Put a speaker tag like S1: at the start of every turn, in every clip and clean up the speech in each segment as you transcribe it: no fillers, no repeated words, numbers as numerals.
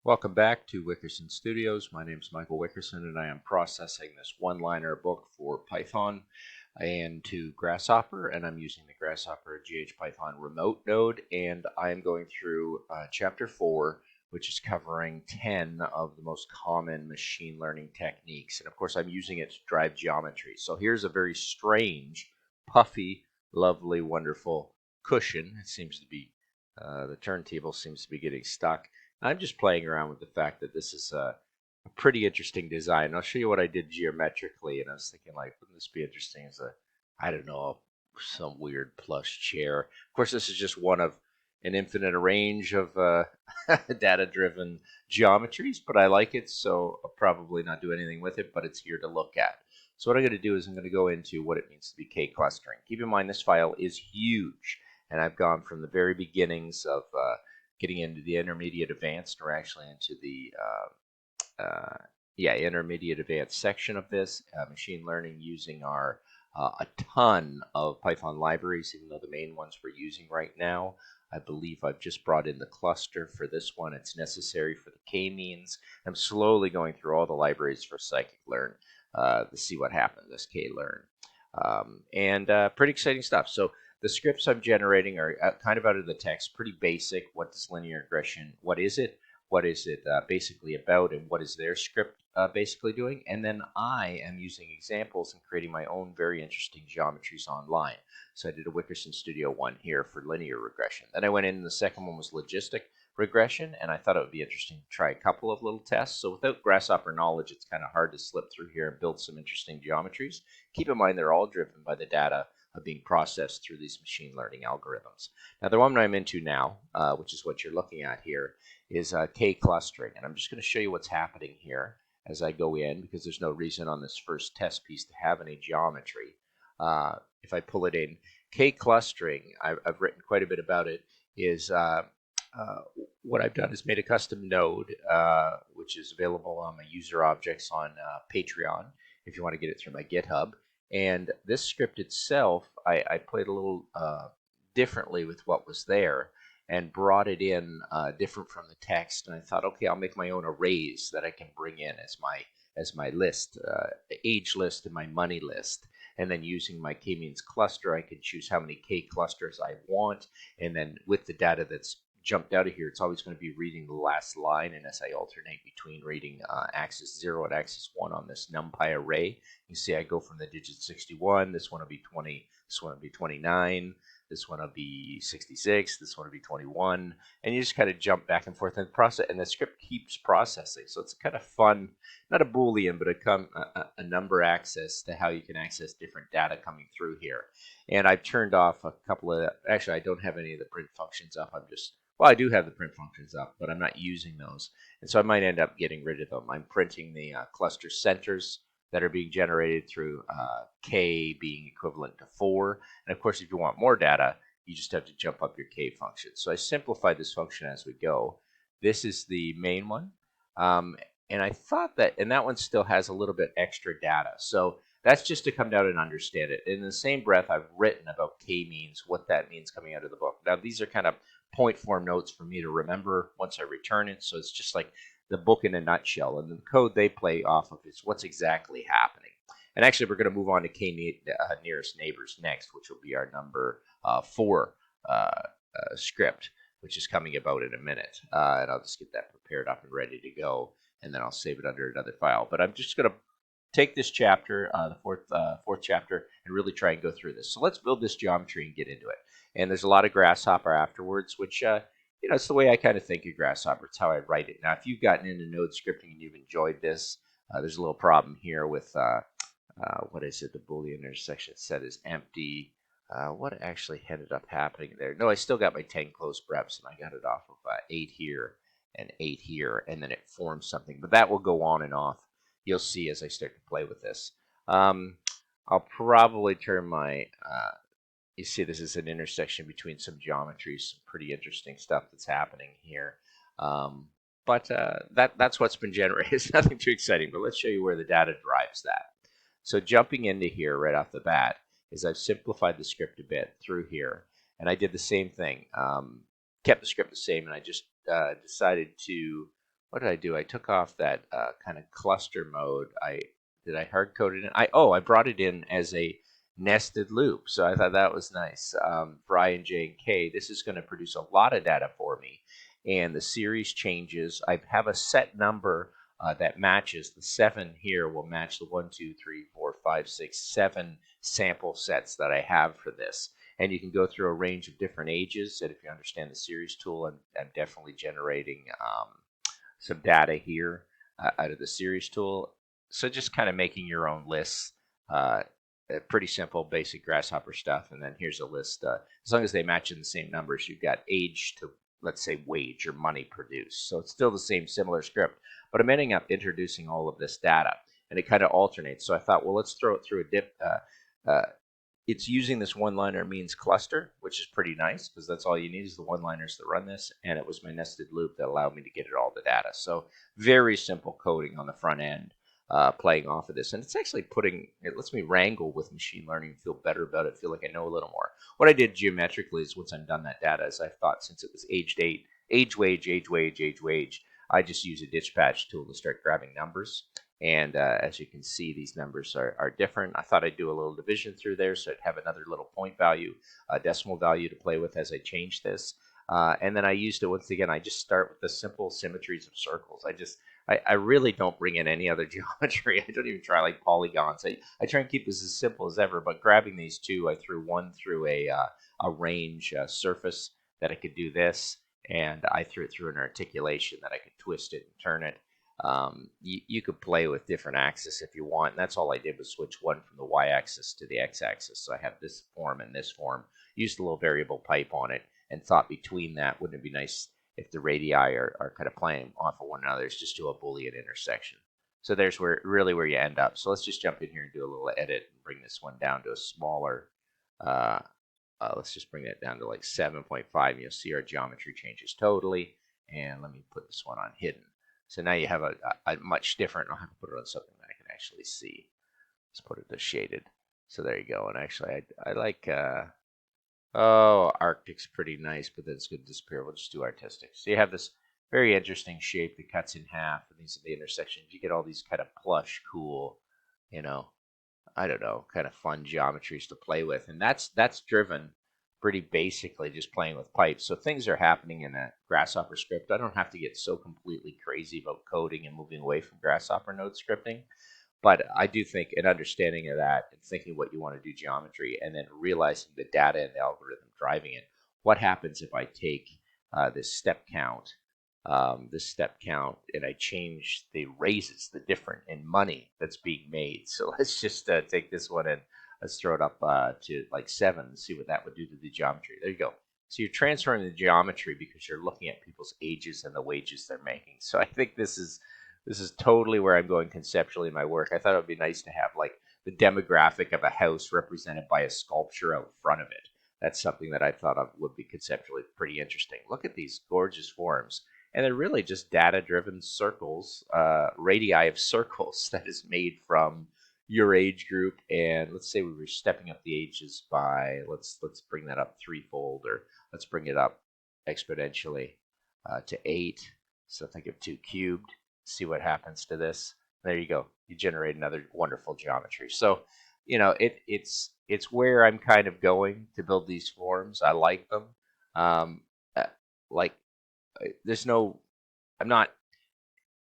S1: Welcome back to Wickerson Studios. My name is Michael Wickerson, and I am processing this one-liner book for Python and to Grasshopper, and I'm using the Grasshopper ghPython remote node, and I'm going through Chapter 4, which is covering 10 of the most common machine learning techniques. And of course, I'm using it to drive geometry. So here's a very strange, puffy, lovely, wonderful cushion. It seems to be, the turntable seems to be getting stuck. I'm just playing around with the fact that this is a pretty interesting design. I'll show you what I did geometrically, and I was thinking, like, wouldn't this be interesting as a, I don't know, some weird plush chair. Of course, this is just one of an infinite range of data-driven geometries, but I like it, so I'll probably not do anything with it, but it's here to look at. So what I'm going to do is I'm going to go into what it means to be k-clustering. Keep in mind this file is huge, and I've gone from the very beginnings of getting into the intermediate advanced, or actually into the intermediate advanced section of this machine learning, using our a ton of Python libraries, even though the main ones we're using right now, I believe I've just brought in the cluster for this one. It's necessary for the k-means. I'm slowly going through all the libraries for scikit-learn to see what happens, this k-learn. Pretty exciting stuff. So the scripts I'm generating are kind of out of the text, pretty basic. What is linear regression? What is it? What is it basically about, and what is their script basically doing? And then I am using examples and creating my own very interesting geometries online. So I did a Wickerson Studio one here for linear regression. Then I went in, and the second one was logistic regression, and I thought it would be interesting to try a couple of little tests. So without Grasshopper knowledge, it's kind of hard to slip through here and build some interesting geometries. Keep in mind they're all driven by the data being processed through these machine learning algorithms. Now, the one I'm into now, which is what you're looking at here, is k-clustering. And I'm just going to show you what's happening here as I go in, because there's no reason on this first test piece to have any geometry. If I pull it in, k-clustering, I've written quite a bit about it, is what I've done is made a custom node, which is available on my userObjects on Patreon, if you want to get it through my GitHub. And this script itself, I played a little differently with what was there and brought it in different from the text. And I thought, okay, I'll make my own arrays that I can bring in as my list, age list and my money list. And then using my k-means cluster, I can choose how many k-clusters I want. And then with the data that's jumped out of here, it's always going to be reading the last line. And as I alternate between reading axis 0 and axis 1 on this NumPy array, you see I go from the digit 61, this one will be 20, this one will be 29, this one will be 66, this one will be 21, and you just kind of jump back and forth in the process, and the script keeps processing. So it's kind of fun, not a Boolean, but a number access to how you can access different data coming through here. And I've turned off a couple of, actually I don't have any of the print functions up. Well, I do have the print functions up, but I'm not using those. And so I might end up getting rid of them. I'm printing the cluster centers that are being generated through k being equivalent to 4. And of course, if you want more data, you just have to jump up your k function. So I simplified this function as we go. This is the main one. And I thought that one still has a little bit extra data. So that's just to come down and understand it. In the same breath, I've written about k-means, what that means coming out of the book. Now, these are kind of point form notes for me to remember once I return it. So it's just like the book in a nutshell. And the code they play off of is what's exactly happening. And actually, we're going to move on to k nearest neighbors next, which will be our number 4 script, which is coming about in a minute. And I'll just get that prepared up and ready to go, and then I'll save it under another file. But I'm just going to take this chapter, the fourth chapter, and really try and go through this. So let's build this geometry and get into it. And there's a lot of Grasshopper afterwards, which it's the way I kind of think of Grasshopper. It's how I write it. Now, if you've gotten into node scripting and you've enjoyed this, there's a little problem here with what is it? The Boolean intersection set is empty. What actually ended up happening there? No, I still got my 10 close breps, and I got it off of 8 here and 8 here, and then it forms something. But that will go on and off. You'll see as I start to play with this. I'll probably turn my, you see this is an intersection between some geometries, some pretty interesting stuff that's happening here. But that's what's been generated. It's nothing too exciting, but let's show you where the data drives that. So jumping into here right off the bat is I've simplified the script a bit through here. And I did the same thing, kept the script the same, and I just decided to what did I do? I took off that kind of cluster mode. Did I hard code it in? I brought it in as a nested loop. So I thought that was nice. For I and J and K, this is going to produce a lot of data for me. And the series changes. I have a set number that matches. The 7 here will match the 1, 2, 3, 4, 5, 6, 7 sample sets that I have for this. And you can go through a range of different ages. And if you understand the series tool, I'm definitely generating some data here out of the series tool. So just kind of making your own lists. Uh, Pretty simple, basic Grasshopper stuff. And then here's a list. As long as they match in the same numbers, you've got age to, let's say, wage or money produced. So it's still the same similar script, but I'm ending up introducing all of this data, and it kind of alternates. So I thought, well, let's throw it through it's using this one-liner means cluster, which is pretty nice because that's all you need is the one-liners to run this, and it was my nested loop that allowed me to get it all the data. So very simple coding on the front end, playing off of this, and it's actually it lets me wrangle with machine learning, feel better about it, feel like I know a little more. What I did geometrically is once I'm done that data, is I thought since it was age date, age wage, age wage, age wage, I just use a ditch patch tool to start grabbing numbers. And as you can see, these numbers are different. I thought I'd do a little division through there so I'd have another little point value, decimal value to play with as I change this. And then I used it once again. I just start with the simple symmetries of circles. I really don't bring in any other geometry. I don't even try like polygons. I try and keep this as simple as ever, but grabbing these two, I threw one through a range surface that I could do this, and I threw it through an articulation that I could twist it and turn it. You could play with different axes if you want, and that's all I did was switch one from the y-axis to the x-axis. So I have this form and this form. Used a little variable pipe on it, and thought between that, wouldn't it be nice if the radii are kind of playing off of one another? It's just do a Boolean intersection. So there's where you end up. So let's just jump in here and do a little edit and bring this one down to a smaller. Uh, let's just bring that down to like 7.5. You'll see our geometry changes totally. And let me put this one on hidden. So now you have a much different, I'll have to put it on something that I can actually see. Let's put it to shaded. So there you go. And actually, I like, oh, Arctic's pretty nice, but then it's going to disappear. We'll just do artistic. So you have this very interesting shape that cuts in half, and these are the intersections. You get all these kind of plush, cool, you know, I don't know, kind of fun geometries to play with. And that's driven pretty basically just playing with pipes. So things are happening in a Grasshopper script. I don't have to get so completely crazy about coding and moving away from Grasshopper node scripting. But I do think an understanding of that and thinking what you want to do geometry and then realizing the data and the algorithm driving it. What happens if I take this step count, and I change the raises, the difference in money that's being made. So let's just take this one and let's throw it up to like 7 and see what that would do to the geometry. There you go. So you're transferring the geometry because you're looking at people's ages and the wages they're making. So I think this is totally where I'm going conceptually in my work. I thought it would be nice to have like the demographic of a house represented by a sculpture out front of it. That's something that I thought of would be conceptually pretty interesting. Look at these gorgeous forms. And they're really just data-driven circles, radii of circles that is made from your age group. And let's say we were stepping up the ages by, let's bring that up threefold, or let's bring it up exponentially to 8. So think of 2 cubed. See what happens to this. There you go. You generate another wonderful geometry. So, you know, it's where I'm kind of going to build these forms. I like them. Like there's no, I'm not,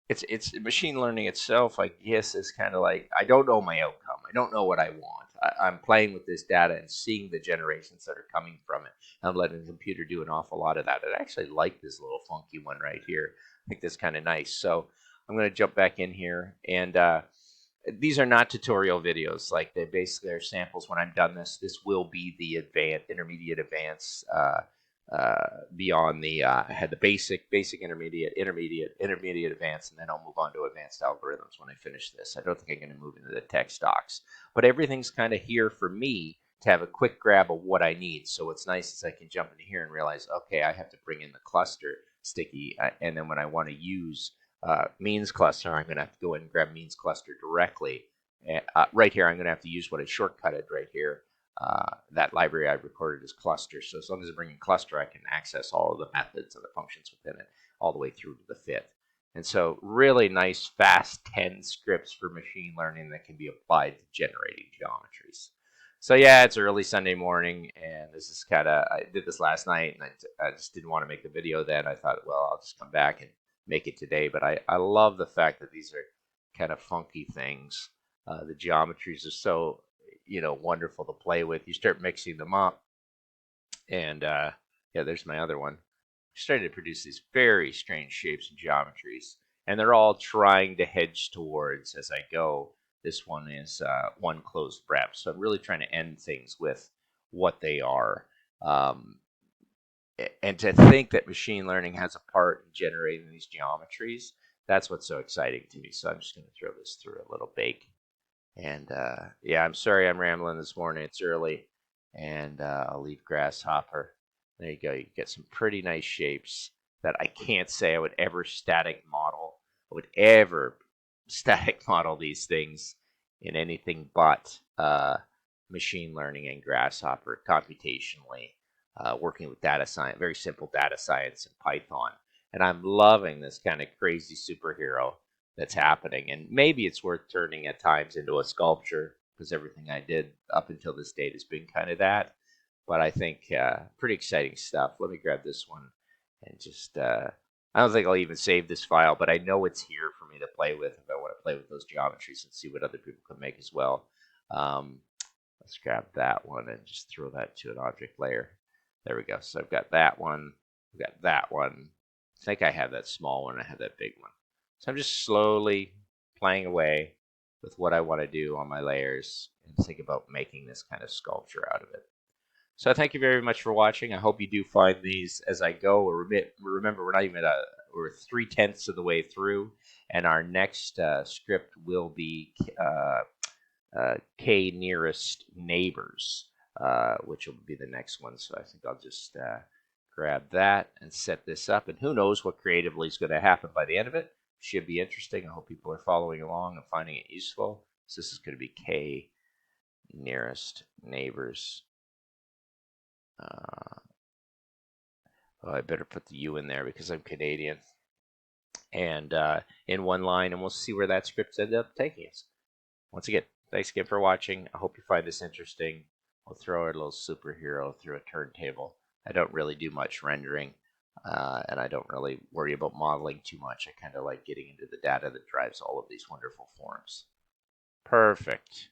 S1: it's machine learning itself, I guess, is kind of like, I don't know my outcome. I don't know what I want. I'm playing with this data and seeing the generations that are coming from it. I'm letting the computer do an awful lot of that. I actually like this little funky one right here. I think that's kind of nice. So I'm going to jump back in here, and these are not tutorial videos. Like, they basically are samples. When I'm done this will be the intermediate, advanced, beyond the I had the basic, intermediate, advanced, and then I'll move on to advanced algorithms when I finish this. I don't think I'm going to move into the text docs, but everything's kind of here for me to have a quick grab of what I need. So what's nice is I can jump into here and realize, okay, I have to bring in the cluster sticky, and then when I want to use means cluster, I'm going to have to go in and grab means cluster directly. Right here, I'm going to have to use what I shortcutted right here. That library I recorded as cluster. So as long as I bring in cluster, I can access all of the methods and the functions within it all the way through to the fit. And so really nice fast 10 scripts for machine learning that can be applied to generating geometries. So yeah, it's early Sunday morning, and this is I did this last night, and I just didn't want to make the video then. I thought, well, I'll just come back and make it today. But I love the fact that these are kind of funky things. The geometries are so, wonderful to play with. You start mixing them up, and yeah, there's my other one. Started to produce these very strange shapes and geometries, and they're all trying to hedge towards as I go. This one is one closed rep, so I'm really trying to end things with what they are. Um, and to think that machine learning has a part in generating these geometries, that's what's so exciting to me. So I'm just going to throw this through a little bake. And yeah, I'm sorry I'm rambling this morning. It's early, and I'll leave grasshopper. There you go. You get some pretty nice shapes that I can't say I would ever static model. I would ever static model these things in anything but machine learning and grasshopper computationally, working with data science, very simple data science in Python. And I'm loving this kind of crazy superhero that's happening. And maybe it's worth turning at times into a sculpture, because everything I did up until this date has been kind of that. But I think pretty exciting stuff. Let me grab this one and just, I don't think I'll even save this file, but I know it's here for me to play with if I want to play with those geometries and see what other people can make as well. Let's grab that one and just throw that to an object layer. There we go. So I've got that one. I've got that one. I think I have that small one. I have that big one. So I'm just slowly playing away with what I want to do on my layers and think about making this kind of sculpture out of it. So thank you very much for watching. I hope you do find these as I go. Remember, we're not even we're 3/10 of the way through, and our next script will be k nearest neighbors, which will be the next one. So I think I'll just grab that and set this up, and who knows what creatively is going to happen by the end of it. Should be interesting. I hope people are following along and finding it useful. So this is going to be k nearest neighbors. Oh, I better put the U in there because I'm Canadian. And in one line, and we'll see where that script ends up taking us. Once again, thanks again for watching. I hope you find this interesting. We'll throw our little superhero through a turntable. I don't really do much rendering, and I don't really worry about modeling too much. I kind of like getting into the data that drives all of these wonderful forms. Perfect.